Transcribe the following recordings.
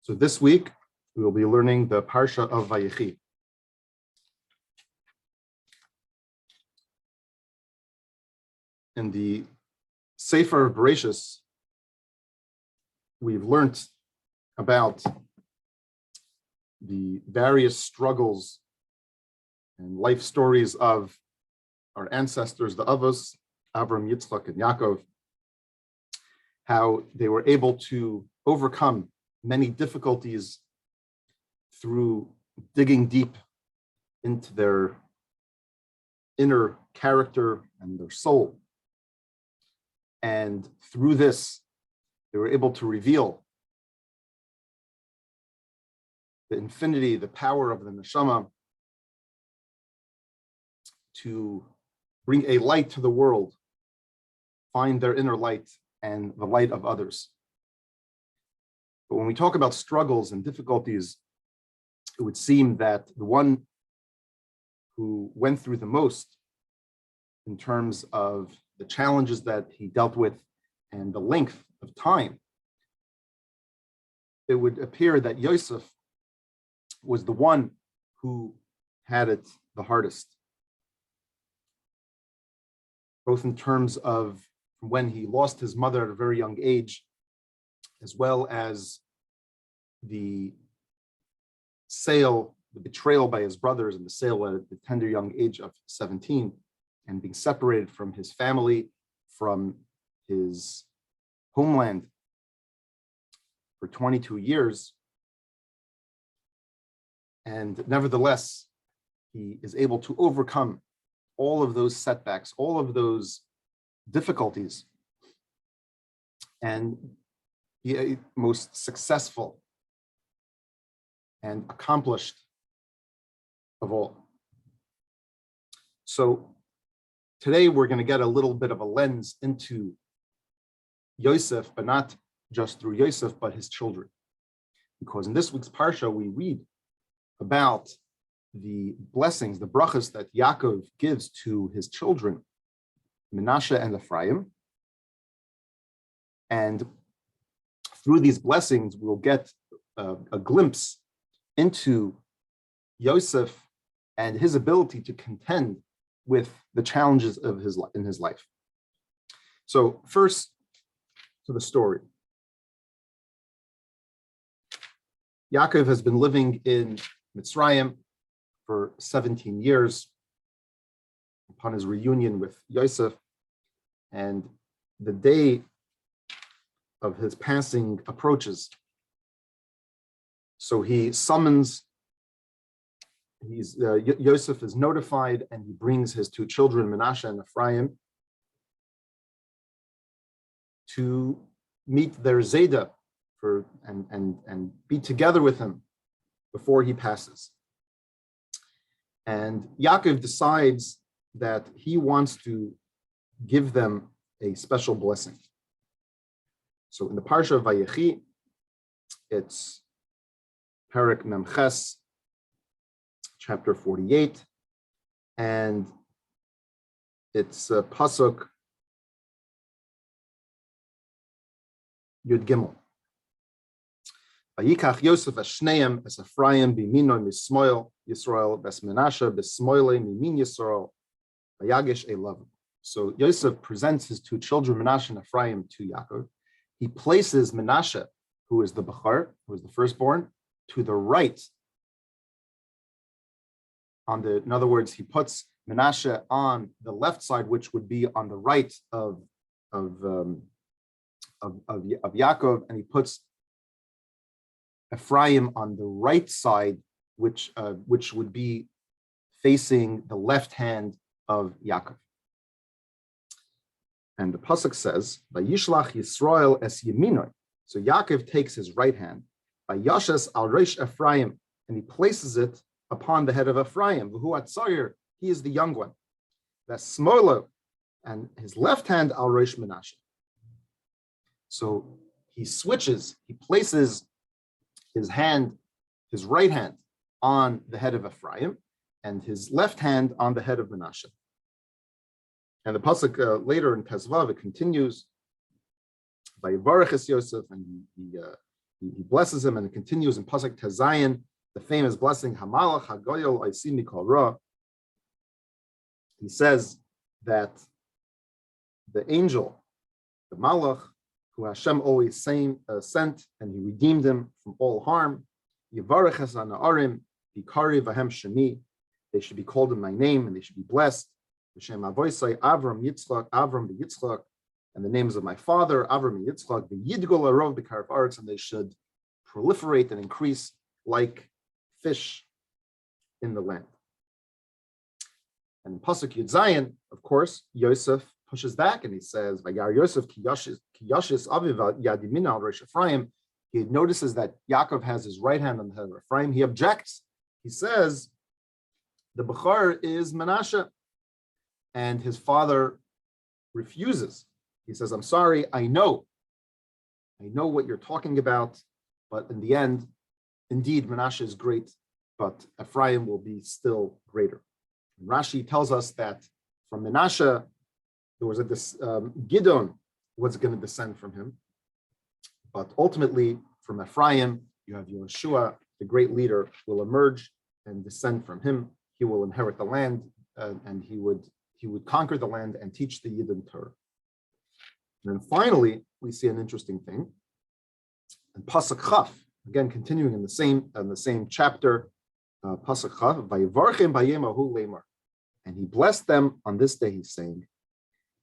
So this week, we will be learning the Parsha of Vayechi. In the Sefer of Bereshis, we've learned about the various struggles and life stories of our ancestors, the Avos, Avram, Yitzchak, and Yaakov, how they were able to overcome many difficulties through digging deep into their inner character and their soul. And through this, they were able to reveal the infinity, the power of the neshama to bring a light to the world, find their inner light and the light of others. But when we talk about struggles and difficulties, it would seem that the one who went through the most in terms of the challenges that he dealt with and the length of time, it would appear that Yosef was the one who had it the hardest, both in terms of when he lost his mother at a very young age, as well as the betrayal by his brothers and the sale at the tender young age of 17, and being separated from his family, from his homeland for 22 years. And nevertheless, he is able to overcome all of those setbacks, all of those difficulties, and be a most successful and accomplished of all. So today we're going to get a little bit of a lens into Yosef, but not just through Yosef, but his children. Because in this week's Parsha, we read about the blessings, the brachas that Yaakov gives to his children, Menashe and Ephraim. And through these blessings, we'll get a glimpse into Yosef and his ability to contend with the challenges of in his life. So first, to the story. Yaakov has been living in Mitzrayim for 17 years upon his reunion with Yosef, and the day of his passing approaches. So he summons, Yosef is notified, and he brings his two children, Menashe and Ephraim, to meet their Zayda and be together with him before he passes. And Yaakov decides that he wants to give them a special blessing. So in the Parsha of Vayechi, it's Perek Memches, chapter 48, and it's Pasuk Yud Gimel. Vayikach Yosef Ashneim es Ephraim bimino mismoil Yisrael bes Menashe besmoile mimin Yisrael vayagish elav. So Yosef presents his two children, Menashe and Ephraim, to Yaakov. He places Menashe, who is the Bechar, who is the firstborn, to the right. In other words, he puts Menashe on the left side, which would be on the right of Yaakov, and he puts Ephraim on the right side, which would be facing the left hand of Yaakov. And the pasuk says, "Vayishlach Yisrael es yeminoi." So Yaakov takes his right hand, Vayashes al reish Ephraim, and he places it upon the head of Ephraim. V'hu atzayir, he is the young one. That's Smoilo, and his left hand al reish Menashe. So he switches, he places his right hand on the head of Ephraim, and his left hand on the head of Menashe. And the pasuk later in Tezvav, it continues, Vayevarech es Yosef, and he he blesses him, and it continues in Pasuk Tezayin, the famous blessing, Hamalach Hagoyol Oisi Mikol Ra. He says that the angel, the Malach, who Hashem always sent, and he redeemed him from all harm, Yivarech es Ana'arim, Bikari Vahem Shemi, they should be called in my name, and they should be blessed. B'Shem Avoisai Avram Yitzchak, and the names of my father, Avram and Yitzchak, the Yidgol Arov B'Karv Aretz, and they should proliferate and increase like fish in the land. And in Pasuk Yud Zayin, of course, Yosef pushes back and he says, Vayar Yosef ki yashis aviv yad yamina al Rosh Ephraim. He notices that Yaakov has his right hand on the head of Ephraim. He objects. He says, the Bechar is Menashe. And his father refuses. He says, I'm sorry, I know what you're talking about, but in the end, indeed, Menashe is great, but Ephraim will be still greater. And Rashi tells us that from Menashe, there was Gidon was going to descend from him, but ultimately from Ephraim, you have Yeshua, the great leader, will emerge and descend from him. He will inherit the land, and he would conquer the land and teach the Yidden Torah. And then finally, we see an interesting thing. In Pasuk Chaf, again continuing in the same chapter, Pasuk Chaf, Vayevarchem bayemahu lemar, and he blessed them on this day. He's saying,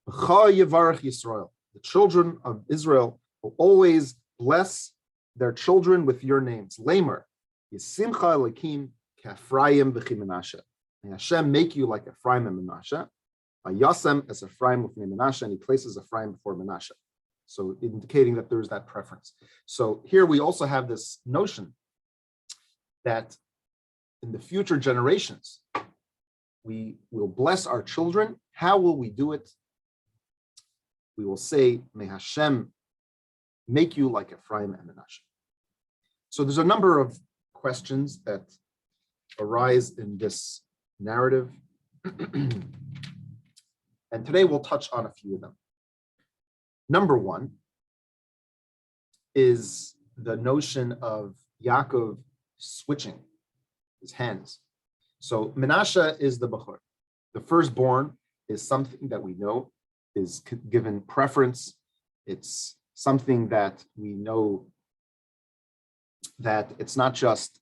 B'cha Yevarach Yisrael, the children of Israel will always bless their children with your names. Lemar, Yisimcha Elokim K'Ephraim v'chi Menashe. May Hashem make you like Ephraim and Menashe. Yasem as Ephraim with Menashe, and he places Ephraim before Menashe, so indicating that there's that preference. So here we also have this notion that in the future generations, we will bless our children. How will we do it? We will say, may Hashem make you like Ephraim and Menashe. So there's a number of questions that arise in this narrative. And today we'll touch on a few of them. Number one is the notion of Yaakov switching his hands. So Menashe is the Bechor. The firstborn is something that we know is given preference. It's something that we know that it's not just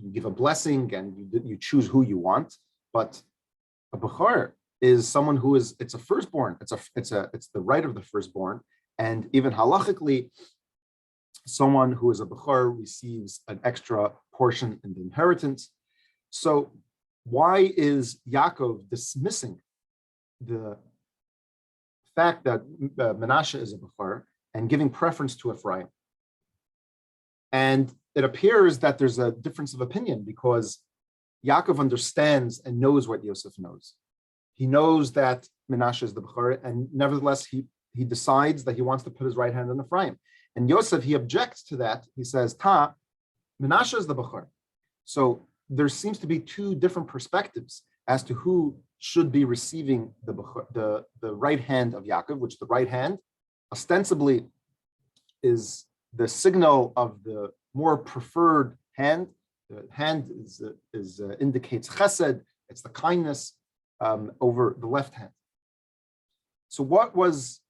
you give a blessing and you choose who you want, but a Bechor is someone who is, it's a firstborn, it's the right of the firstborn, and even halachically, someone who is a Bechor receives an extra portion in the inheritance. So why is Yaakov dismissing the fact that Menashe is a Bechor and giving preference to Ephraim? And it appears that there's a difference of opinion because Yaakov understands and knows what Yosef knows. He knows that Menashe is the Bechor, and nevertheless, he decides that he wants to put his right hand on Ephraim. And Yosef, he objects to that. He says, Menashe is the Bechor. So there seems to be two different perspectives as to who should be receiving the right hand of Yaakov, which the right hand ostensibly is the signal of the more preferred hand. The hand indicates chesed, it's the kindness over the left hand. So what was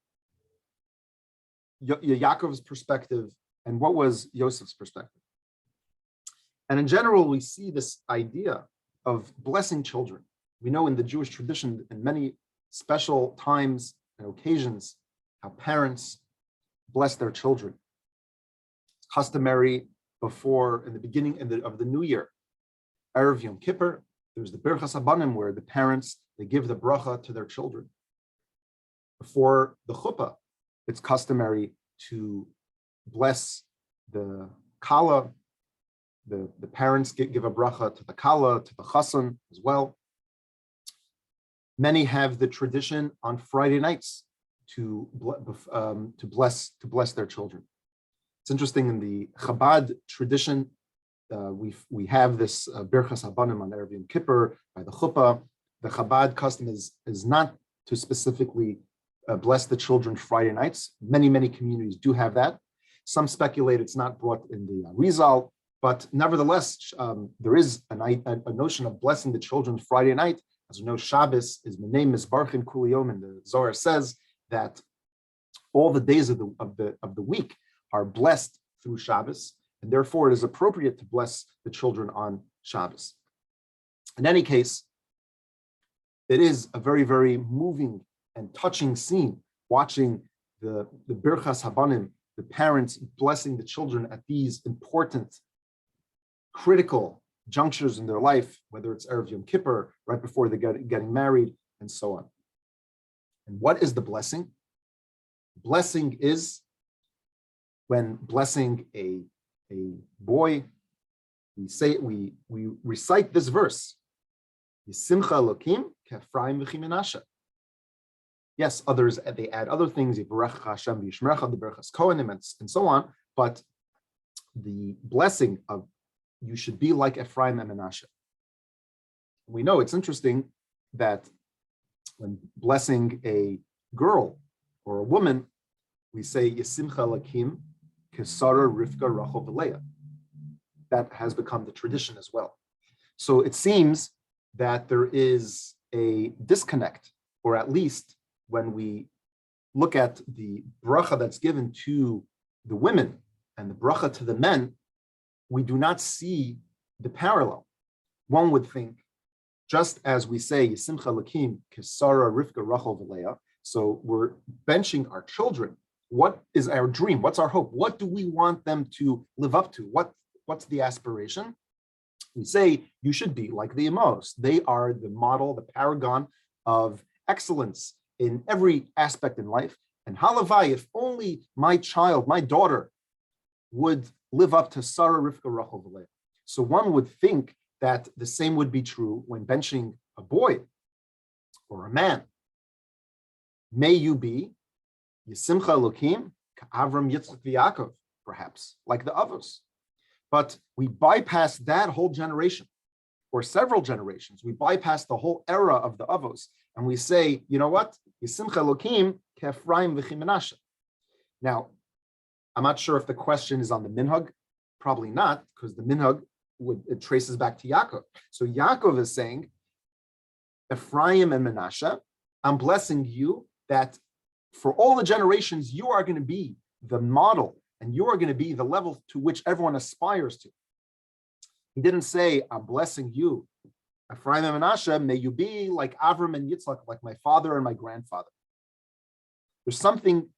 Yaakov's perspective and what was Yosef's perspective? And in general, we see this idea of blessing children. We know in the Jewish tradition, in many special times and occasions, how parents bless their children. It's customary before, in the beginning of the new year, Erev Yom Kippur, there's the Birchas Habanim where the parents, they give the bracha to their children. Before the chuppah, it's customary to bless the kala. The parents give a bracha to the kala, to the chassan as well. Many have the tradition on Friday nights to bless their children. It's interesting, in the Chabad tradition, we have this Birchas Habanim on Erev Yom Kippur by the chuppah. The Chabad custom is not to specifically bless the children Friday nights. Many communities do have that. Some speculate it's not brought in the Rizal, but nevertheless, there is a notion of blessing the children Friday night. As we know, Shabbos is the name Misbarchin Kuliyom, and the Zohar says that all the days of the week are blessed through Shabbos, and therefore it is appropriate to bless the children on Shabbos. In any case, it is a very, very moving and touching scene watching the Birchas Habanim, the parents blessing the children at these important, critical junctures in their life, whether it's Erev Yom Kippur, right before they're getting married, and so on. And what is the blessing? Blessing is when blessing a boy, we recite this verse. Yisimcha Elokim k'Ephraim v'chi Menashe. Yes, others, they add other things, Yivarech Hashem v'yishmerecha, the Berachas Kohanim, and so on, but the blessing of you should be like Ephraim and Menashe. We know it's interesting that when blessing a girl or a woman, we say Yisimcha Elokim k'Sara Rivka Rachel v'Leah. That has become the tradition as well. So it seems that there is a disconnect, or at least when we look at the bracha that's given to the women and the bracha to the men, we do not see the parallel. One would think, just as we say, Yisimcha Elokim k'Sara Rivka Rachel v'Leah, so we're benching our children. What is our dream? What's our hope? What do we want them to live up to? What's the aspiration? We say you should be like the Amos. They are the model, the paragon of excellence in every aspect in life. And halavai, if only my child, my daughter, would live up to Sarah, Rivka, Rachel, v'Leah. So one would think that the same would be true when benching a boy or a man. May you be Yisimcha Elokim k'Avram, Yitzchak, v'Yaakov, perhaps, like the Avos. But we bypass that whole generation, or several generations. We bypass the whole era of the Avos, and we say, you know what? Yisimcha Elokim k'Ephraim v'chi Menashe. Now, I'm not sure if the question is on the minhag. Probably not, because the minhag it traces back to Yaakov. So Yaakov is saying, Ephraim and Menashe, I'm blessing you that for all the generations you are going to be the model, and you are going to be the level to which everyone aspires to. He didn't say, I'm blessing you, Ephraim and Menashe, may you be like Avram and Yitzchak, like my father and my grandfather. There's something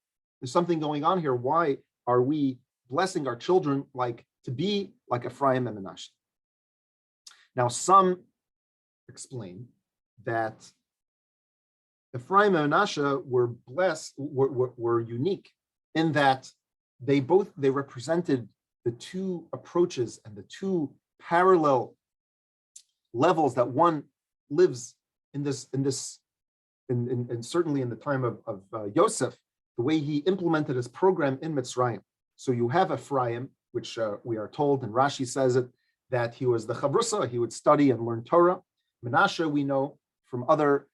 going on here. Why are we blessing our children to be like Ephraim and Menashe? Now, some explain that Ephraim and Menashe were blessed, were unique in that they represented the two approaches and the two parallel levels that one lives in certainly in the time of Yosef, the way he implemented his program in Mitzrayim. So you have Ephraim, which we are told, and Rashi says it, that he was the Chavrusa, he would study and learn Torah. Menashe, we know from other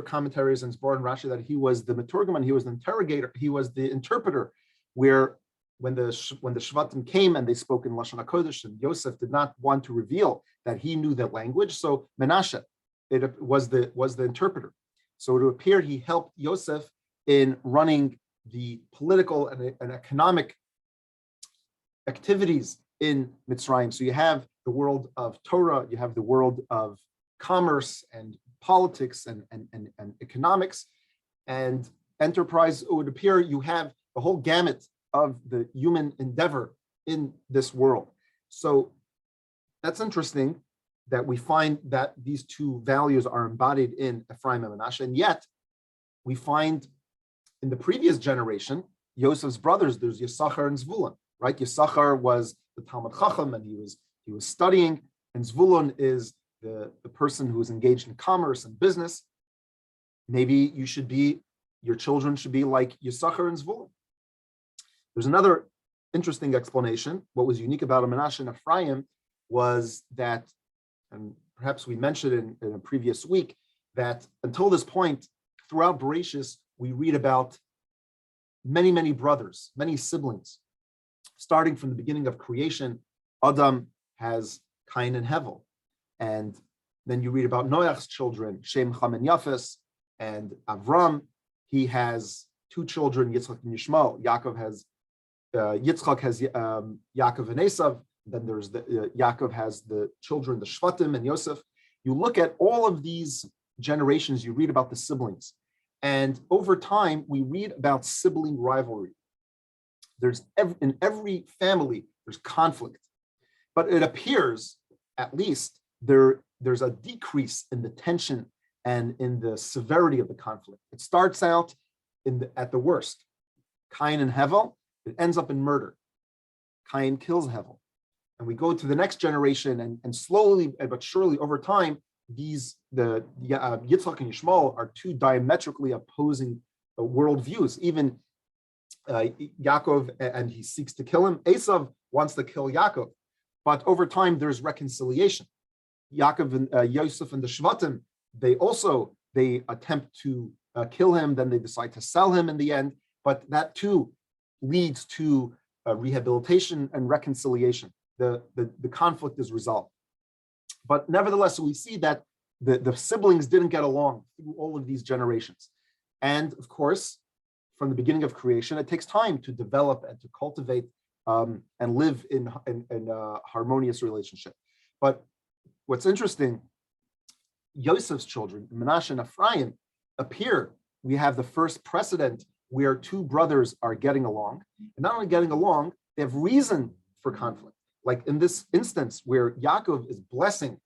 commentaries and Zbor and Rashi that he was the Meturgaman, he was the interrogator, he was the interpreter, where when the Shvatim came and they spoke in Lashon HaKodesh, and Yosef did not want to reveal that he knew that language, so Menashe was the interpreter. So it would appear he helped Yosef in running the political and economic activities in Mitzrayim. So you have the world of Torah, you have the world of commerce and politics and economics and enterprise. It would appear you have the whole gamut of the human endeavor in this world. So that's interesting that we find that these two values are embodied in Ephraim and Menashe, and yet we find in the previous generation, Yosef's brothers, there's Yisachar and Zvulun, right? Yisachar was the Talmud Chacham, and he was studying, and Zvulun is the person who is engaged in commerce and business. Maybe your children should be like Yisachar and Zvulun. There's another interesting explanation. What was unique about Menashe and Ephraim was that, and perhaps we mentioned in a previous week, that until this point, throughout Bereshis, we read about many, many brothers, many siblings. starting from the beginning of creation, Adam has Cain and Hevel. And then you read about Noach's children, Shem, Cham, and Yafes, and Avram. He has two children, Yitzchak and Yishmael. Yitzchak has Yaakov and Esav. Then there's Yaakov has the children, the Shvatim and Yosef. You look at all of these generations, you read about the siblings. And over time, we read about sibling rivalry. In every family, there's conflict. But it appears, at least, there's a decrease in the tension and in the severity of the conflict. It starts out at the worst. Cain and Hevel, it ends up in murder. Cain kills Hevel. And we go to the next generation, and slowly but surely over time, Yitzchak and Yishmael are two diametrically opposing worldviews. Even Yaakov, and he seeks to kill him. Esav wants to kill Yaakov. But over time, there's reconciliation. Yaakov and Yosef and the Shvatim, they attempt to kill him, then they decide to sell him in the end. But that too leads to rehabilitation and reconciliation. The conflict is resolved. But nevertheless, we see that the siblings didn't get along through all of these generations. And of course, from the beginning of creation, it takes time to develop and to cultivate and live in a harmonious relationship. But what's interesting, Yosef's children, Menashe and Ephraim, appear. We have the first precedent where two brothers are getting along. And not only getting along, they have reason for conflict. Like in this instance where Yaakov is blessing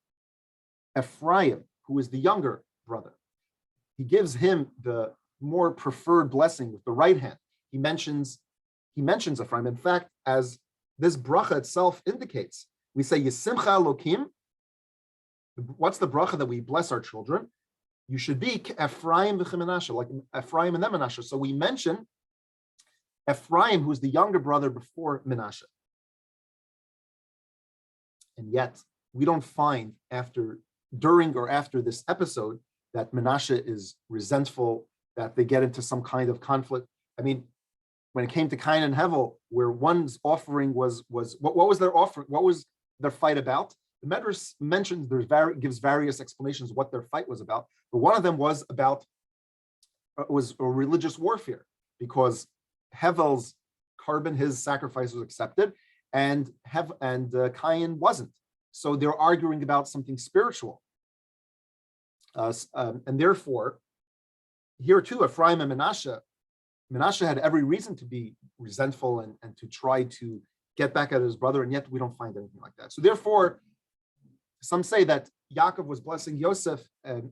Ephraim, who is the younger brother. He gives him the more preferred blessing with the right hand. He mentions Ephraim. In fact, as this bracha itself indicates, we say Yisimcha Elokim. What's the bracha that we bless our children? You should be Ephraim v'Menashe, like Ephraim and then Menashe. So we mention Ephraim, who's the younger brother before Menashe. And yet we don't find during or after this episode that Menashe is resentful, that they get into some kind of conflict. I mean, when it came to Cain and Hevel, where one's offering was what was their offering? What was their fight about? The Medrash mentions gives various explanations what their fight was about, but one of them was a religious warfare, because Hevel's carbon, his sacrifice, was accepted, and Cain wasn't. So they're arguing about something spiritual, and therefore, here too, Ephraim and Menashe had every reason to be resentful and to try to get back at his brother, and yet we don't find anything like that. So therefore, some say that Yaakov was blessing Yosef and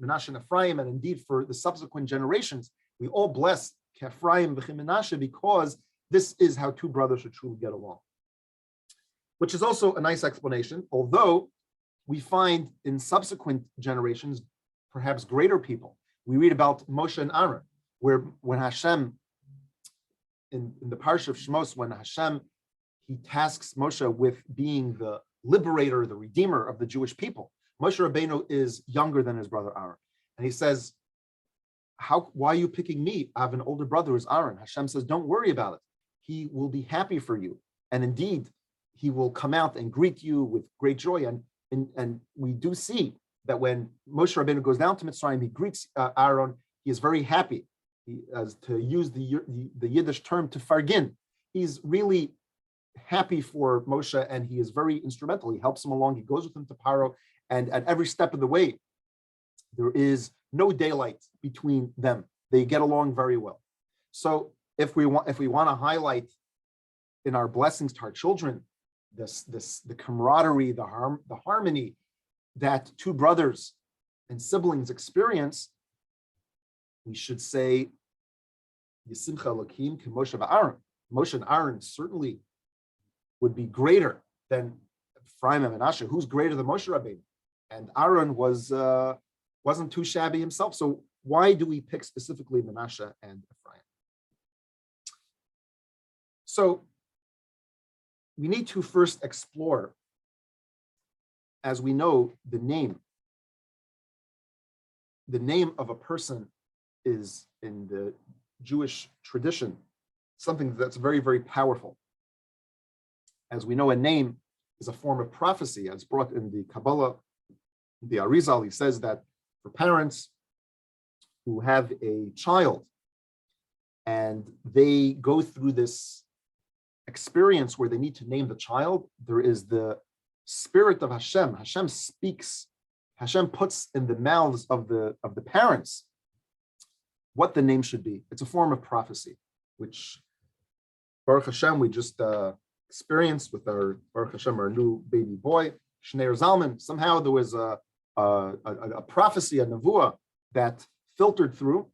Menashe and Ephraim, and indeed for the subsequent generations, we all bless Ephraim and Menashe because this is how two brothers should truly get along. Which is also a nice explanation, although we find in subsequent generations, perhaps greater people. We read about Moshe and Aaron, where when Hashem, in the Parsha of Shmos, when Hashem, he tasks Moshe with being the liberator, the redeemer of the Jewish people. Moshe Rabbeinu is younger than his brother Aaron. And he says, why are you picking me? I have an older brother who's Aaron. Hashem says, don't worry about it. He will be happy for you. And indeed, he will come out and greet you with great joy. And we do see that when Moshe Rabbeinu goes down to Mitzrayim, he greets Aaron. He is very happy. He, to use the Yiddish term, to fargin. He's really happy for Moshe, and he is very instrumental. He helps him along. He goes with him to Paro, and at every step of the way, there is no daylight between them. They get along very well. So if we want to highlight in our blessings to our children the camaraderie, the harmony that two brothers and siblings experience, we should say Yisimcha Elokim ki Moshe v'Aaron. Moshe and Aaron certainly would be greater than Ephraim and Menashe. Who's greater than Moshe Rabbeinu? And Aaron wasn't too shabby himself. So why do we pick specifically Menashe and Ephraim? So we need to first explore, as we know, the name. The name of a person is, in the Jewish tradition, something that's very, very powerful. As we know, a name is a form of prophecy, as brought in the Kabbalah. The Arizal, he says that for parents who have a child and they go through this experience where they need to name the child, there is the spirit of Hashem. Hashem speaks, Hashem puts in the mouths of the parents what the name should be. It's a form of prophecy, which Baruch Hashem, we just experienced with our Baruch Hashem, our new baby boy, Shneir Zalman. Somehow there was a prophecy, a nevuah that filtered through.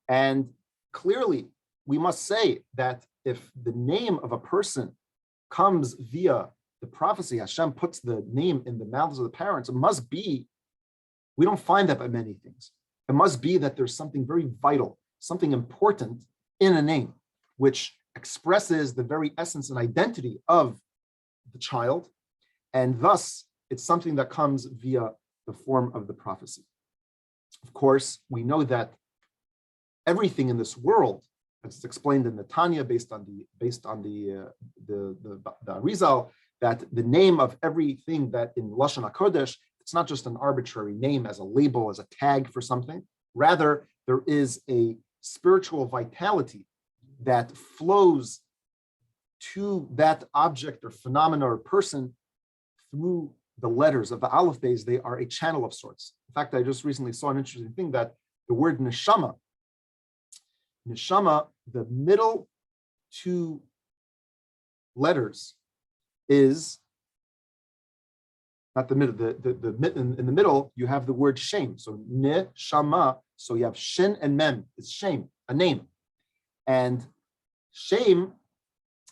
And clearly, we must say that if the name of a person comes via the prophecy, Hashem puts the name in the mouths of the parents, it must be, we don't find that by many things. It must be that there's something very vital, something important in a name, which expresses the very essence and identity of the child. And thus, it's something that comes via the form of the prophecy. Of course, we know that everything in this world, as it's explained in the Tanya, based on the Arizal, that the name of everything that in Lashon HaKodesh, it's not just an arbitrary name as a label, as a tag for something. Rather, there is a spiritual vitality that flows to that object or phenomena or person through the letters of the Aleph Beis. They are a channel of sorts. In fact, I just recently saw an interesting thing that the word neshama, the middle two letters is not the middle. In the middle, you have the word shem. So neshama. So you have shin and mem. It's shem, a name, and shem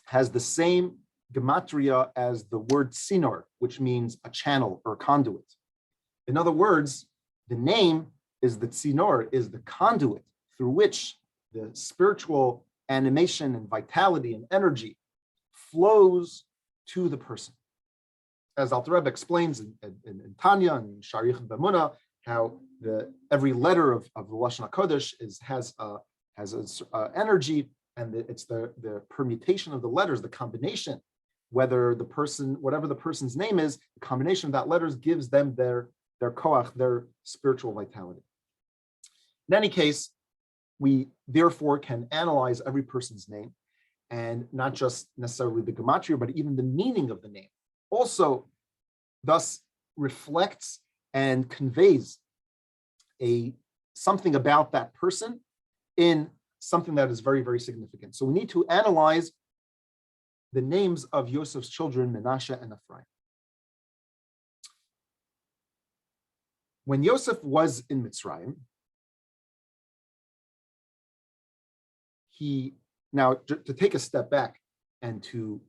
has the same gematria as the word sinor, which means a channel or a conduit. In other words, the name is the tzinor, is the conduit through which the spiritual animation and vitality and energy flows to the person. As Alter Rebbe explains in Tanya and Sharich and B'Emunah, how every letter of the Lashon HaKodesh has energy, and it's the permutation of the letters, the combination, whatever the person's name is, the combination of that letters gives them their koach, their spiritual vitality. In any case, we therefore can analyze every person's name, and not just necessarily the gematria, but even the meaning of the name also thus reflects and conveys something about that person in something that is very, very significant. So we need to analyze the names of Yosef's children, Menashe and Ephraim. When Yosef was in Mitzrayim, now to take a step back and to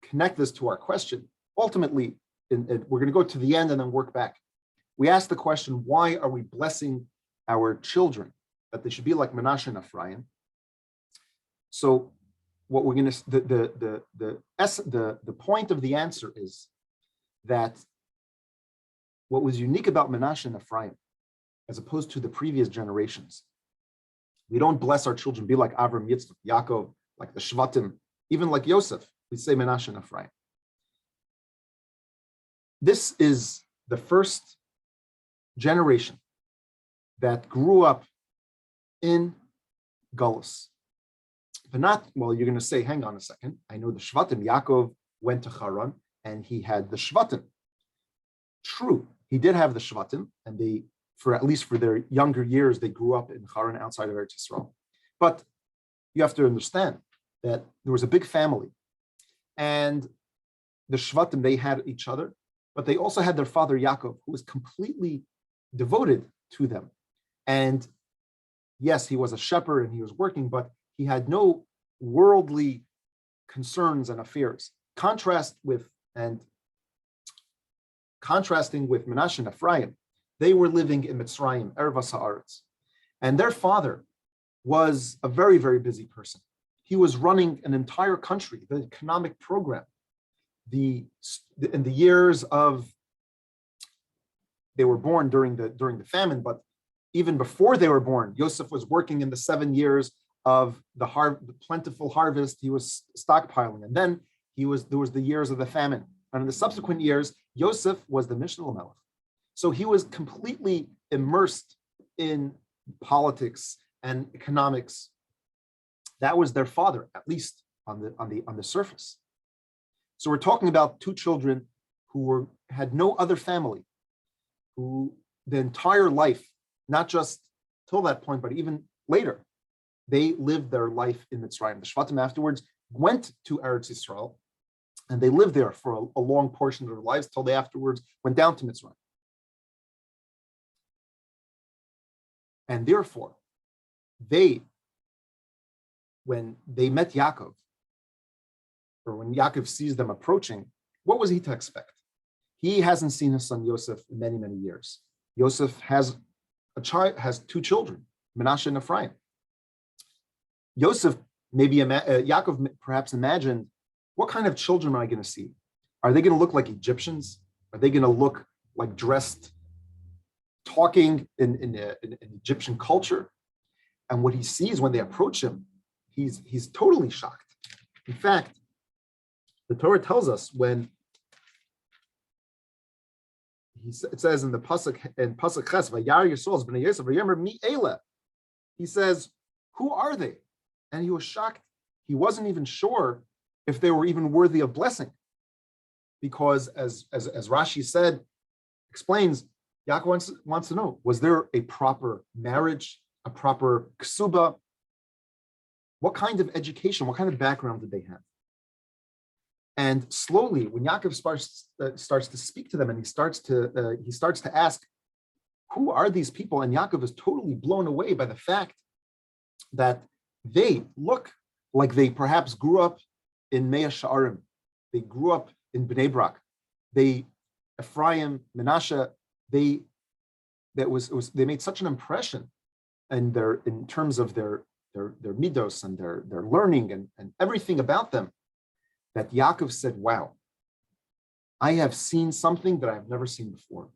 connect this to our question, ultimately, we're going to go to the end and then work back. We asked the question, why are we blessing our children? That they should be like Menashe and Ephraim. So what we're going to, the point of the answer is that what was unique about Menashe and Ephraim, as opposed to the previous generations, we don't bless our children, be like Avram, Yitzchak, Yaakov, like the Shvatim, even like Yosef. We say Menashe and Ephraim. This is the first generation that grew up in Galus. But not, well, you're going to say, hang on a second. I know the Shvatim, Yaakov went to Haran and he had the Shvatim. True, he did have the Shvatim, and they, at least for their younger years, they grew up in Haran outside of Eretz Yisrael. But you have to understand that there was a big family, and the Shvatim, they had each other, but they also had their father Yaakov, who was completely devoted to them. And yes, he was a shepherd and he was working, but he had no worldly concerns and affairs. Contrasting with Menashe and Ephraim, they were living in Mitzrayim, Ervas Haaretz, and their father was a very, very busy person. He was running an entire country, the economic program. In the years of, they were born during the famine, but even before they were born, Yosef was working in the 7 years of the plentiful harvest. He was stockpiling, and then There was the years of the famine. And in the subsequent years, Yosef was the Mishnah Melech. So he was completely immersed in politics and economics. That was their father, at least on the surface. So we're talking about two children who had no other family, who the entire life, not just till that point, but even later, they lived their life in Mitzrayim. The Shvatim afterwards went to Eretz Yisrael, and they lived there for a long portion of their lives till they afterwards went down to Mitzrayim. And therefore, when they met Yaakov, or when Yaakov sees them approaching, what was he to expect? He hasn't seen his son Yosef in many, many years. Yosef has two children, Menashe and Ephraim. Yaakov perhaps imagined, what kind of children am I going to see? Are they going to look like Egyptians? Are they going to look like dressed, talking in Egyptian culture? And what he sees when they approach him, he's totally shocked. In fact, the Torah tells us when it says in Pasuk Ches, Vayar Yisrael b'nei Yosef v'yomer mi eila. He says, who are they? And he was shocked. He wasn't even sure if they were even worthy of blessing, because as Rashi explains, Yaakov wants to know, was there a proper marriage, a proper ksuba? What kind of education, what kind of background did they have? And slowly, when Yaakov starts to speak to them, and he starts to ask, who are these people? And Yaakov is totally blown away by the fact that they look like they perhaps grew up in Mea Sha'arim. They grew up in Bnei Brak. Ephraim, Menashe, they made such an impression in terms of their midos and their learning and everything about them, that Yaakov said, wow, I have seen something that I've never seen before.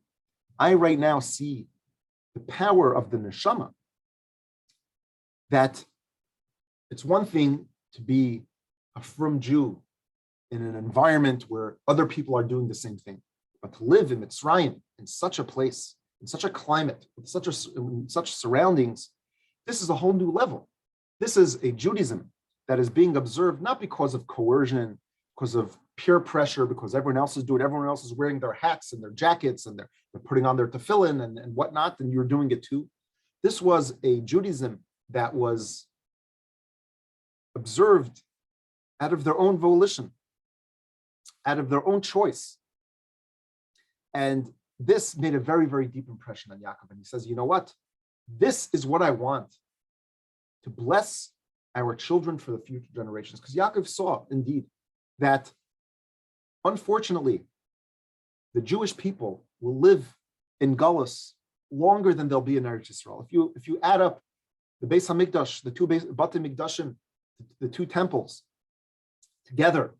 I right now see the power of the neshama, that it's one thing to be a frum Jew in an environment where other people are doing the same thing, but to live in Mitzrayim, in such a place, in such a climate, with such surroundings, this is a whole new level. This is a Judaism that is being observed not because of coercion, because of peer pressure, because everyone else is doing it, everyone else is wearing their hats and their jackets and they're putting on their tefillin and whatnot, and you're doing it too. This was a Judaism that was observed out of their own volition, out of their own choice. And this made a very, very deep impression on Yaakov. And he says, you know what? This is what I want, to bless our children for the future generations. Because Yaakov saw, indeed, that unfortunately, the Jewish people will live in Galus longer than they'll be in Eretz Yisrael. If you add up the Beis Hamikdash, the two Batei Mikdashim, the two temples together,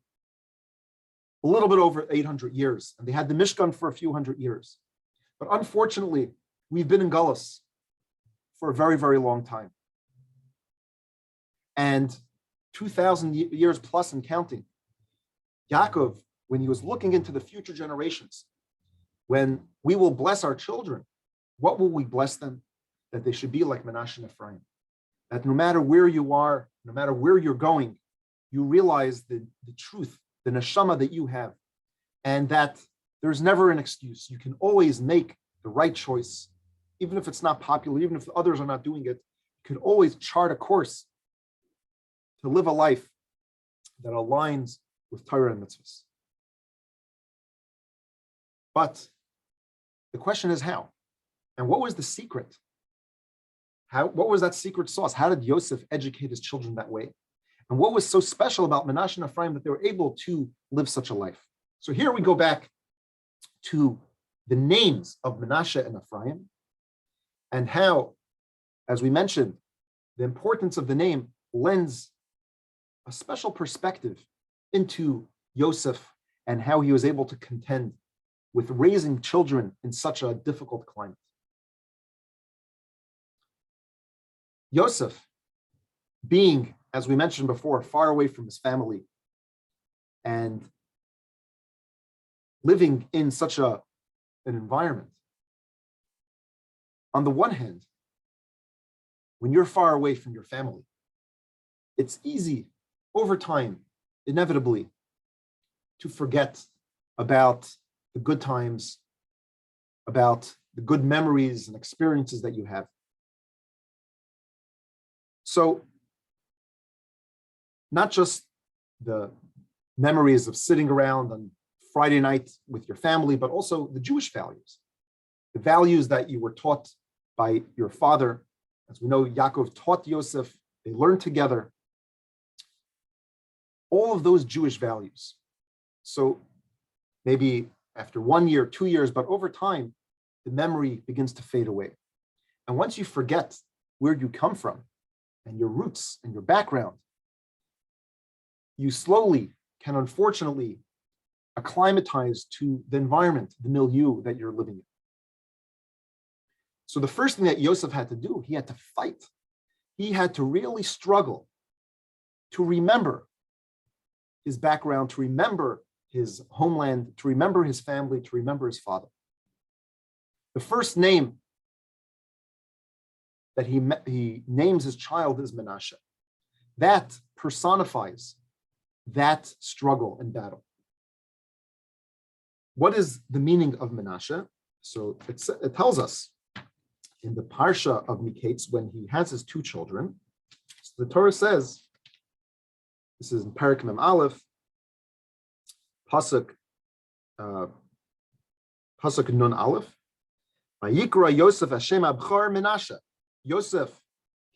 a little bit over 800 years, and they had the Mishkan for a few hundred years. But unfortunately, we've been in Galus for a very, very long time. And 2,000 years plus and counting. Yaakov, when he was looking into the future generations, when we will bless our children, what will we bless them? That they should be like Menashe and Ephraim. That no matter where you are, no matter where you're going, you realize the truth, the neshama that you have, and that there's never an excuse. You can always make the right choice, even if it's not popular, even if others are not doing it. You can always chart a course to live a life that aligns with Torah and mitzvahs. But the question is how? And what was the secret? What was that secret sauce? How did Yosef educate his children that way? And what was so special about Menashe and Ephraim that they were able to live such a life? So here we go back to the names of Menashe and Ephraim, and how, as we mentioned, the importance of the name lends a special perspective into Yosef and how he was able to contend with raising children in such a difficult climate. Yosef, being, as we mentioned before, far away from his family, and living in such an environment. On the one hand, when you're far away from your family, it's easy over time, inevitably, to forget about the good times, about the good memories and experiences that you have. So, not just the memories of sitting around on Friday night with your family, but also the Jewish values, the values that you were taught by your father. As we know, Yaakov taught Yosef, they learned together. All of those Jewish values. So maybe after 1 year, 2 years, but over time, the memory begins to fade away. And once you forget where you come from and your roots and your background, you slowly can unfortunately acclimatize to the environment, the milieu that you're living in. So the first thing that Yosef had to do, he had to fight. He had to really struggle to remember his background, to remember his homeland, to remember his family, to remember his father. The first name that he names his child is Menashe. That personifies that struggle and battle. What is the meaning of Menashe? So it tells us in the Parsha of Miketz, when he has his two children, so the Torah says, this is in Perek Mem Aleph, Pasuk Nun Aleph, Vayikra Yosef Hashem Abchar Menashe. Yosef,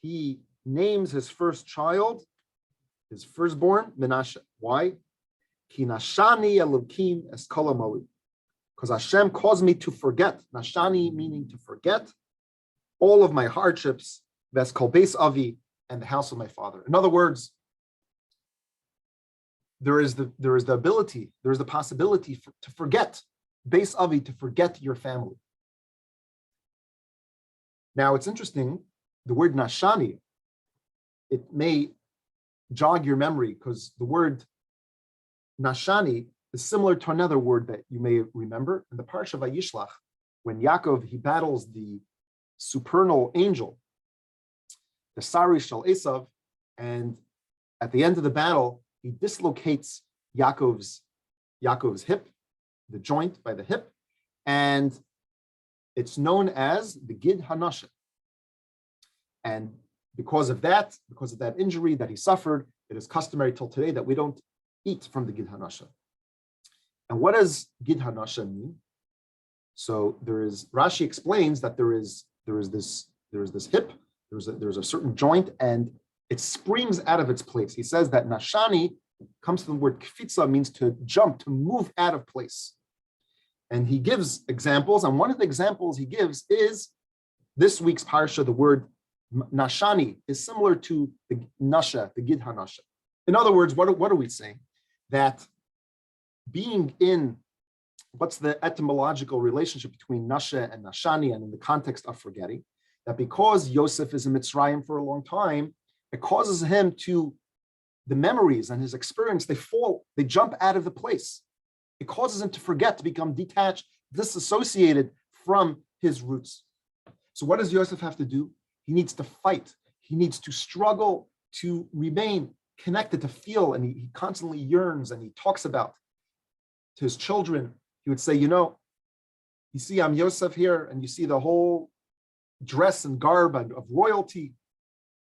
he names his first child, his firstborn, Menashe. Why? Ki nashani Elokim es kol hamoli. Because Hashem caused me to forget. Nashani meaning to forget all of my hardships, ves kol beis avi, and the house of my father. In other words, there is the ability, there is the possibility to forget, beis avi, to forget your family. Now it's interesting, the word nashani, it may jog your memory because the word nashani is similar to another word that you may remember in the Parsha Vayishlach, when Yaakov, he battles the supernal angel, the Sari Shal Esav, and at the end of the battle, he dislocates Yaakov's hip, the joint by the hip, and it's known as the Gid Hanashe. And because of that injury that he suffered, it is customary till today that we don't eat from the Gid Hanashe. And what does Gid Hanashe mean? So Rashi explains that there is this hip, there's a certain joint, and it springs out of its place. He says that nashani comes from the word kfitza, means to jump, to move out of place. And he gives examples, and one of the examples he gives is this week's parsha. The word nashani is similar to the nasha, the Gid Hanashe. In other words, what are we saying? That being in, what's the etymological relationship between nasha and nashani, and in the context of forgetting, that because Yosef is in Mitzrayim for a long time, it causes him to, the memories and his experience, they jump out of the place. It causes him to forget, to become detached, disassociated from his roots. So what does Yosef have to do? He needs to fight. He needs to struggle to remain connected, to feel, and he constantly yearns, and he talks about to his children. He would say, you see, I'm Yosef here, and you see the whole dress and garb of royalty.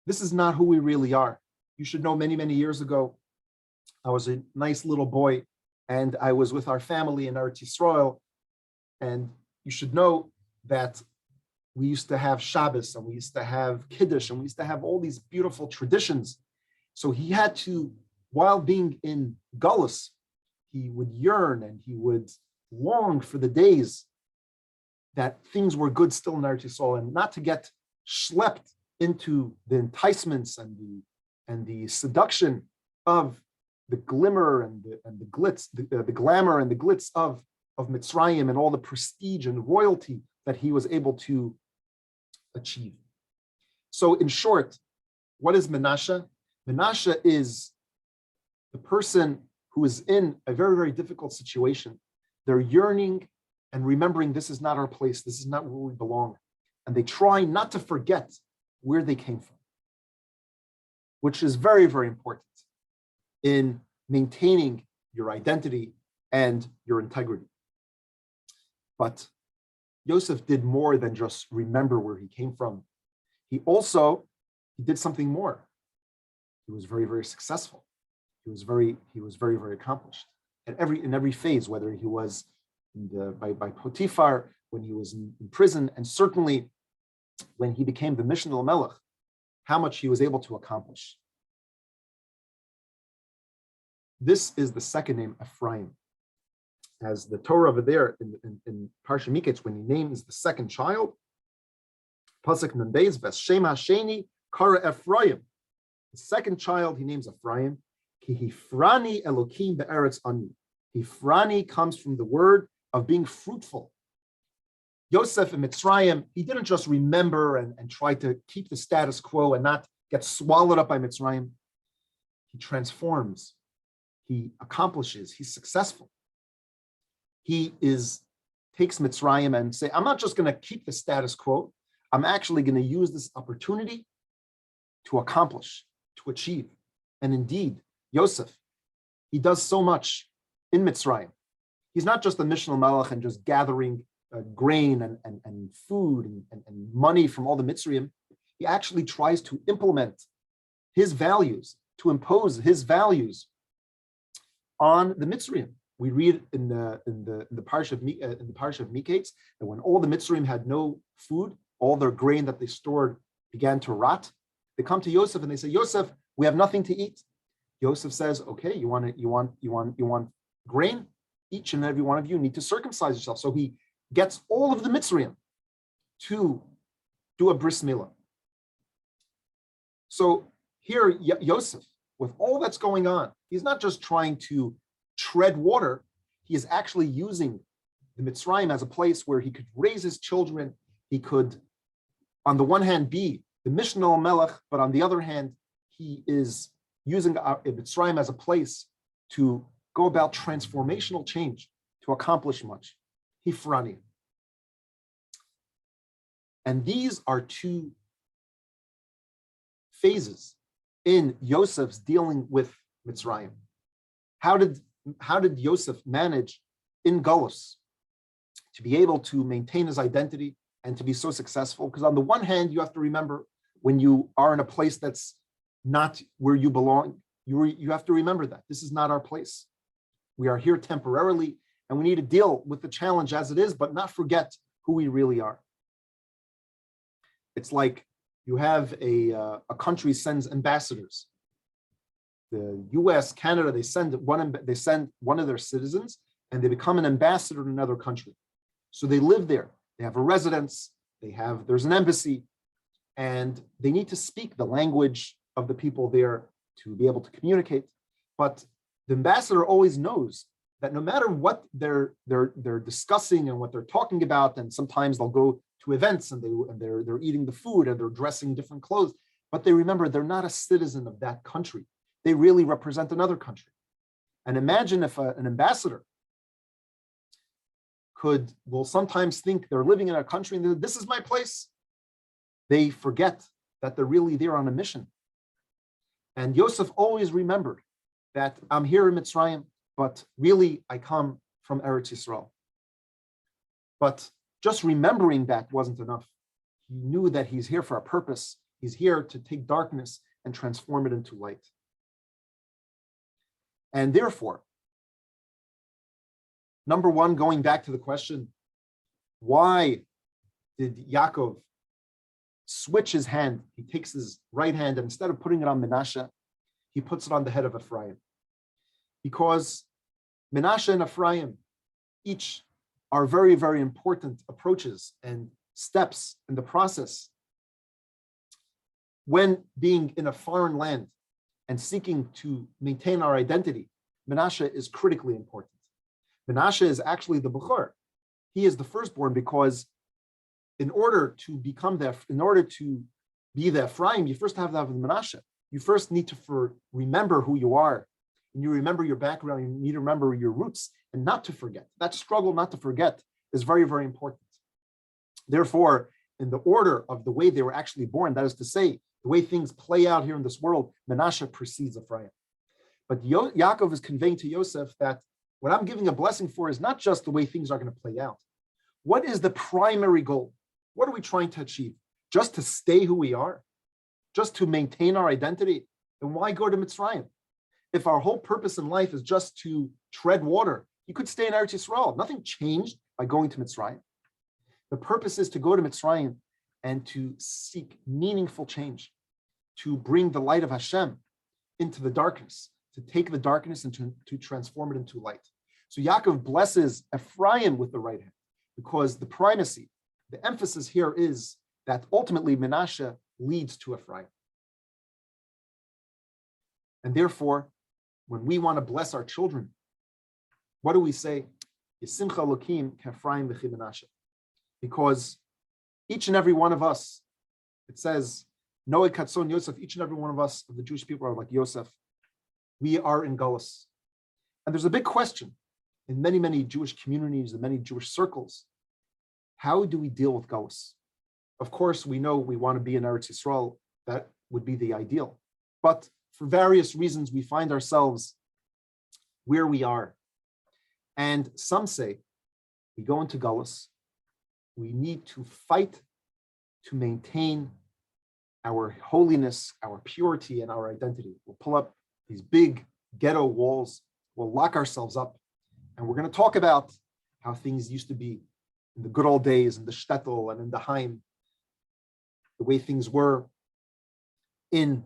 This is not who we really are. You should know many, many years ago, I was a nice little boy, and I was with our family in Eretz Yisrael, and you should know that we used to have Shabbos, and we used to have Kiddush, and we used to have all these beautiful traditions. So he had to, while being in Galus, he would yearn and he would long for the days that things were good still in Eretz Yisrael, and not to get schlepped into the enticements and the seduction of the glimmer and the glitz, the glamour and the glitz of Mitzrayim, and all the prestige and royalty that he was able to achieve. So in short, what is Menashe? Menashe is the person who is in a very, very difficult situation. They're yearning and remembering this is not our place, this is not where we belong. And they try not to forget where they came from, which is very, very important in maintaining your identity and your integrity. But Yosef did more than just remember where he came from. He did something more. He was very, very successful. He was very, very accomplished in every phase, whether he was by Potiphar, when he was in prison, and certainly when he became the Mishnah Melech, how much he was able to accomplish. This is the second name, Ephraim. As the Torah over there in Parsha Miketz, when he names the second child, Pasuk Nun Beis, V'Shem Hasheni Kara Ephraim. The second child he names Ephraim. Ki Hifrani Elokim Be'eretz Ani. Hifrani comes from the word of being fruitful. Yosef in Mitzrayim, he didn't just remember and try to keep the status quo and not get swallowed up by Mitzrayim. He transforms. He accomplishes. He's successful. He takes Mitzrayim and say, I'm not just going to keep the status quo. I'm actually going to use this opportunity to accomplish, to achieve. And indeed, Yosef, he does so much in Mitzrayim. He's not just a Mishnah Melech and just gathering grain and food and money from all the Mitzrayim. He actually tries to implement his values, to impose his values on the Mitzrayim. We read in the parsha of Miketz that when all the Mitzrayim had no food, all their grain that they stored began to rot. They come to Yosef and they say, Yosef, we have nothing to eat. Yosef says, okay, you want grain? Each and every one of you need to circumcise yourself. So he gets all of the Mitzrayim to do a bris milah. So here, Yosef, with all that's going on, he's not just trying to tread water. He is actually using the Mitzrayim as a place where he could raise his children. He could, on the one hand, be the Mishnah Melech, but on the other hand, he is using Mitzrayim as a place to go about transformational change, to accomplish much. Hifrani. And these are two phases in Yosef's dealing with Mitzrayim. How did Yosef manage in Golus to be able to maintain his identity and to be so successful? Because on the one hand, you have to remember when you are in a place that's not where you belong, you have to remember that this is not our place. We are here temporarily, and we need to deal with the challenge as it is, but not forget who we really are. It's like you have a country sends ambassadors. The U.S., Canada, they send one of their citizens, and they become an ambassador in another country. So they live there. They have a residence. There's an embassy, and they need to speak the language of the people there to be able to communicate. But the ambassador always knows that no matter what they're discussing and what they're talking about, and sometimes they'll go to events and they're eating the food and they're dressing different clothes, but they remember they're not a citizen of that country. They really represent another country. And imagine if an ambassador will sometimes think they're living in a country and this is my place. They forget that they're really there on a mission. And Yosef always remembered that I'm here in Mitzrayim, but really I come from Eretz Yisrael. But just remembering that wasn't enough. He knew that he's here for a purpose. He's here to take darkness and transform it into light. And therefore, number one, going back to the question, why did Yaakov switch his hand? He takes his right hand and instead of putting it on Menashe, he puts it on the head of Ephraim. Because Menashe and Ephraim each are very, very important approaches and steps in the process. When being in a foreign land and seeking to maintain our identity, Menashe is critically important. Menashe is actually the Bechor. He is the firstborn because in order to be the Ephraim, you first have to have the Menashe. You first need to remember who you are and you remember your background, you need to remember your roots and not to forget. That struggle not to forget is very, very important. Therefore, in the order of the way they were actually born, that is to say, the way things play out here in this world, Menashe precedes Ephraim. But Yaakov is conveying to Yosef that what I'm giving a blessing for is not just the way things are going to play out. What is the primary goal? What are we trying to achieve? Just to stay who we are? Just to maintain our identity? Then why go to Mitzrayim? If our whole purpose in life is just to tread water, you could stay in Eretz Yisrael. Nothing changed by going to Mitzrayim. The purpose is to go to Mitzrayim and to seek meaningful change, to bring the light of Hashem into the darkness, to take the darkness and to transform it into light. So Yaakov blesses Ephraim with the right hand because the primacy, the emphasis here is that ultimately Menashe leads to Ephraim. And therefore, when we want to bless our children, what do we say? Yisimcha Elokim k'Ephraim v'chi Menashe. Because each and every one of us, it says, Noe Katzon Yosef, each and every one of us, of the Jewish people are like Yosef. We are in Galus. And there's a big question in many, many Jewish communities and many Jewish circles. How do we deal with Galus? Of course, we know we want to be in Eretz Yisrael. That would be the ideal. But for various reasons, we find ourselves where we are. And some say, we go into Galus, we need to fight to maintain our holiness, our purity, and our identity. We'll pull up these big ghetto walls, we'll lock ourselves up, and we're going to talk about how things used to be in the good old days, in the shtetl and in the Haim, the way things were in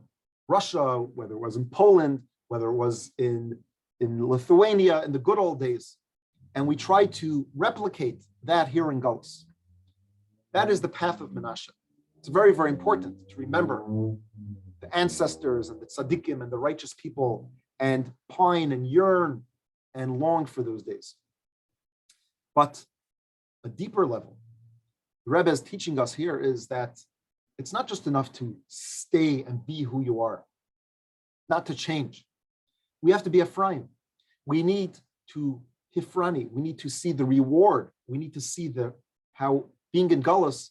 Russia, whether it was in Poland, whether it was in Lithuania, in the good old days. And we try to replicate that here in Galus. That is the path of Menashe. It's very, very important to remember the ancestors and the tzaddikim and the righteous people and pine and yearn and long for those days. But a deeper level, the Rebbe is teaching us here is that it's not just enough to stay and be who you are, not to change. We have to be Ephraim. We need to Hifrani. We need to see the reward. We need to see how being in Galus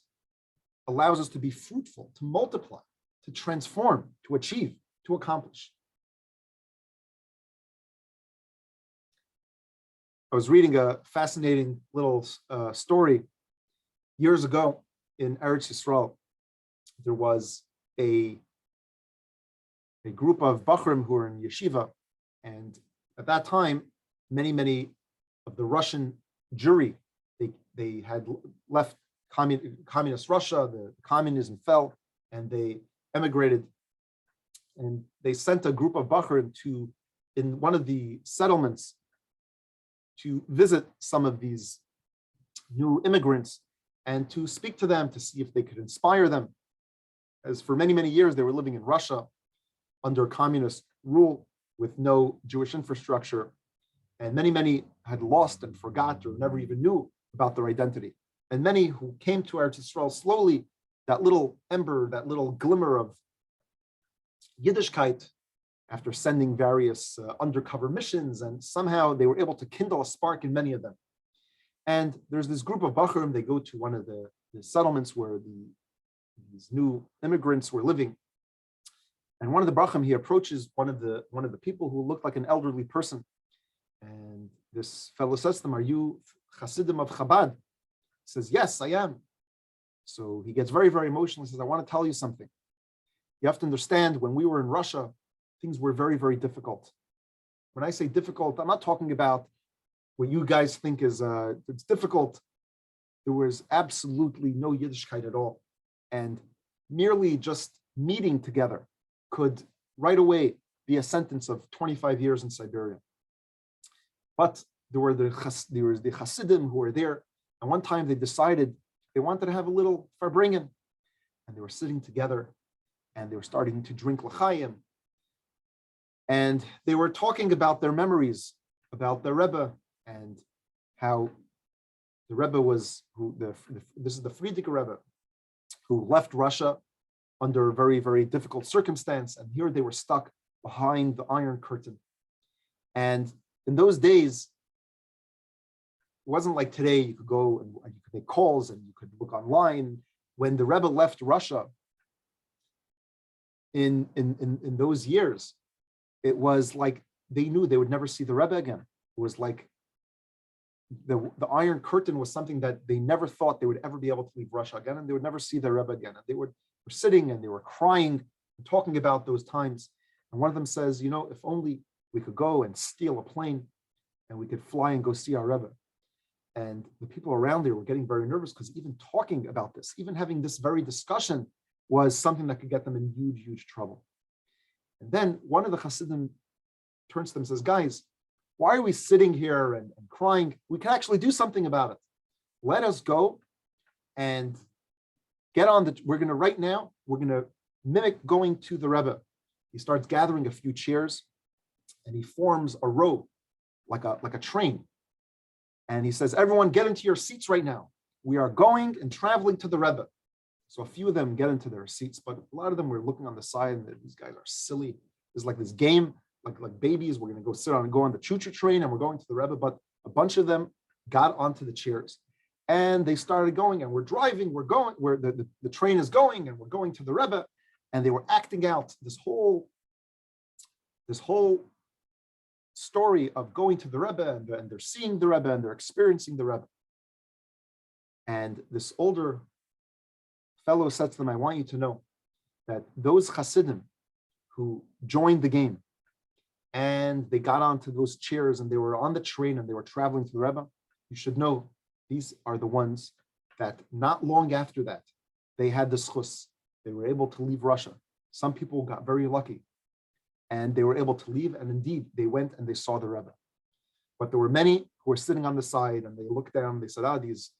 allows us to be fruitful, to multiply, to transform, to achieve, to accomplish. I was reading a fascinating little story. Years ago in Eretz Yisrael, there was a group of Bachrim who were in yeshiva, and at that time, many of the Russian Jewry, they had left communist Russia, the communism fell, and they emigrated, and they sent a group of Bachrim in one of the settlements to visit some of these new immigrants and to speak to them, to see if they could inspire them. As for many years, they were living in Russia under communist rule with no Jewish infrastructure. And many had lost and forgot or never even knew about their identity. And many who came to Eretz Yisrael slowly, that little ember, that little glimmer of Yiddishkeit, after sending various undercover missions, and somehow they were able to kindle a spark in many of them. And there's this group of Bachrim, they go to one of the settlements where these new immigrants were living. And one of the Bachrim, he approaches one of the people who looked like an elderly person. And this fellow says to them, "Are you Hasidim of Chabad?" He says, "Yes, I am." So he gets very, very emotional. He says, "I want to tell you something. You have to understand, when we were in Russia, things were very, very difficult. When I say difficult, I'm not talking about what you guys think is it's difficult. There was absolutely no Yiddishkeit at all. And merely just meeting together could right away be a sentence of 25 years in Siberia. But there was the Hasidim who were there, and one time they decided they wanted to have a little farbringen, and they were sitting together, and they were starting to drink l'chaim, and they were talking about their memories, about their Rebbe, and how the Rebbe was, this is the Frierdiker Rebbe, who left Russia under a very, very difficult circumstance, and here they were stuck behind the Iron Curtain. And in those days, it wasn't like today. You could go and you could make calls and you could look online. When the Rebbe left Russia in those years, it was like they knew they would never see the Rebbe again. It was like the Iron Curtain was something that they never thought they would ever be able to leave Russia again, and they would never see the Rebbe again. And they were sitting and they were crying and talking about those times. And one of them says, if only we could go and steal a plane and we could fly and go see our Rebbe. And the people around there were getting very nervous because even talking about this, even having this very discussion was something that could get them in huge, huge trouble. And then one of the Hasidim turns to them and says, guys, why are we sitting here and crying? We can actually do something about it. Let us go and get on we're going to mimic going to the Rebbe. He starts gathering a few chairs and he forms a row like a train. And he says, everyone get into your seats right now. We are going and traveling to the Rebbe. So a few of them get into their seats, but a lot of them were looking on the side and these guys are silly. There's like this game, like babies, we're going to go on the choo-choo train and we're going to the Rebbe. But a bunch of them got onto the chairs and they started going and we're driving, where the train is going and we're going to the Rebbe. And they were acting out this whole story of going to the Rebbe and they're seeing the Rebbe and they're experiencing the Rebbe. And this older fellow said to them, I want you to know that those Hasidim who joined the game and they got onto those chairs and they were on the train and they were traveling to the Rebbe, you should know these are the ones that not long after that, they had the schus. They were able to leave Russia. Some people got very lucky and they were able to leave. And indeed, they went and they saw the Rebbe. But there were many who were sitting on the side and they looked down, they said, these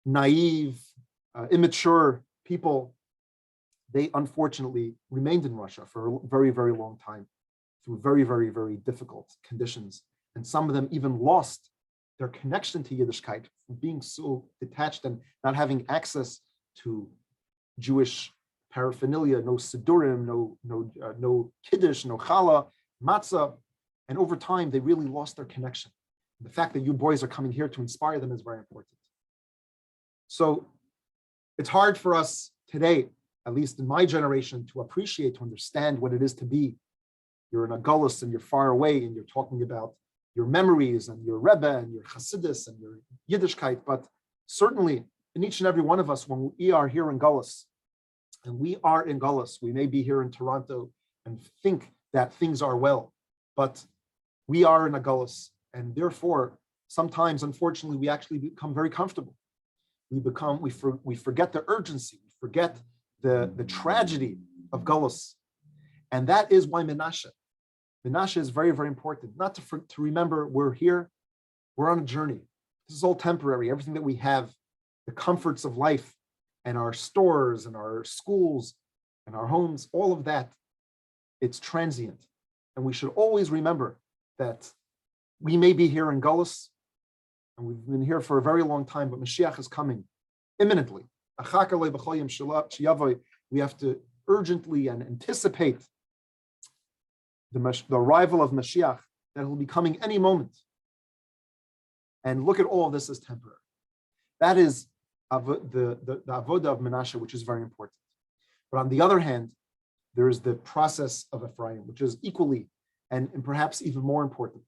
naive, immature people, they unfortunately remained in Russia for a very, very long time through very, very, very difficult conditions. And some of them even lost their connection to Yiddishkeit from being so detached and not having access to Jewish paraphernalia, no Sidurim, no Kiddush, no Challah, Matzah. And over time, they really lost their connection. The fact that you boys are coming here to inspire them is very important. So it's hard for us today, at least in my generation, to appreciate, to understand what it is to be. You're in a gullus and you're far away and you're talking about your memories and your Rebbe and your Hasidus and your Yiddishkeit. But certainly in each and every one of us, when we are here in gullus, and we are in gullus, we may be here in Toronto and think that things are well, but we are in a gullus. And therefore, sometimes, unfortunately, we actually become very comfortable. We forget the urgency, we forget the tragedy of gullus. And that is why Menashe is very, very important. Not to remember we're here, we're on a journey. This is all temporary. Everything that we have, the comforts of life and our stores and our schools and our homes, all of that, it's transient. And we should always remember that we may be here in gullus, and we've been here for a very long time, but Mashiach is coming imminently. We have to urgently and anticipate the arrival of Mashiach, that will be coming any moment. And look at all of this as temporary. That is the avoda of Menashe, which is very important. But on the other hand, there is the process of Ephraim, which is equally and perhaps even more important.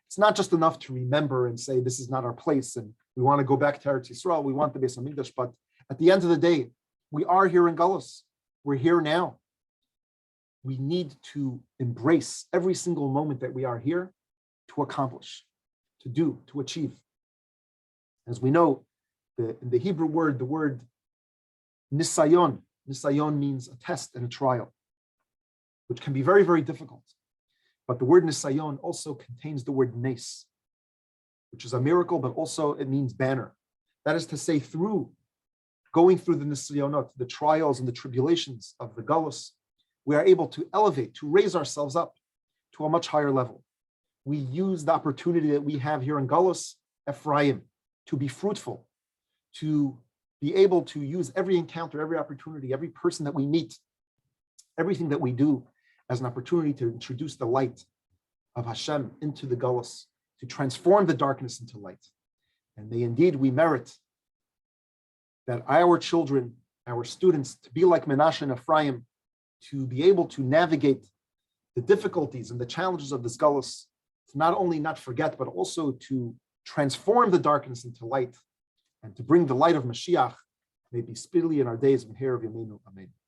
It's not just enough to remember and say, this is not our place, and we want to go back to Eretz Yisrael, we want the Beis HaMikdash, but at the end of the day, we are here in Galus. We're here now. We need to embrace every single moment that we are here to accomplish, to do, to achieve. As we know, in the Hebrew word, the word nisayon means a test and a trial, which can be very, very difficult. But the word nisayon also contains the word nes, which is a miracle, but also it means banner. That is to say, through going through the nisayonot, the trials and the tribulations of the galus, we are able to elevate, to raise ourselves up to a much higher level. We use the opportunity that we have here in galus, Ephraim, to be fruitful, to be able to use every encounter, every opportunity, every person that we meet, everything that we do as an opportunity to introduce the light of Hashem into the Gullus, to transform the darkness into light. And may indeed we merit that our children, our students, to be like Menashe and Ephraim, to be able to navigate the difficulties and the challenges of this Gullus, to not only not forget, but also to transform the darkness into light and to bring the light of Mashiach, may be speedily in our days. Amen.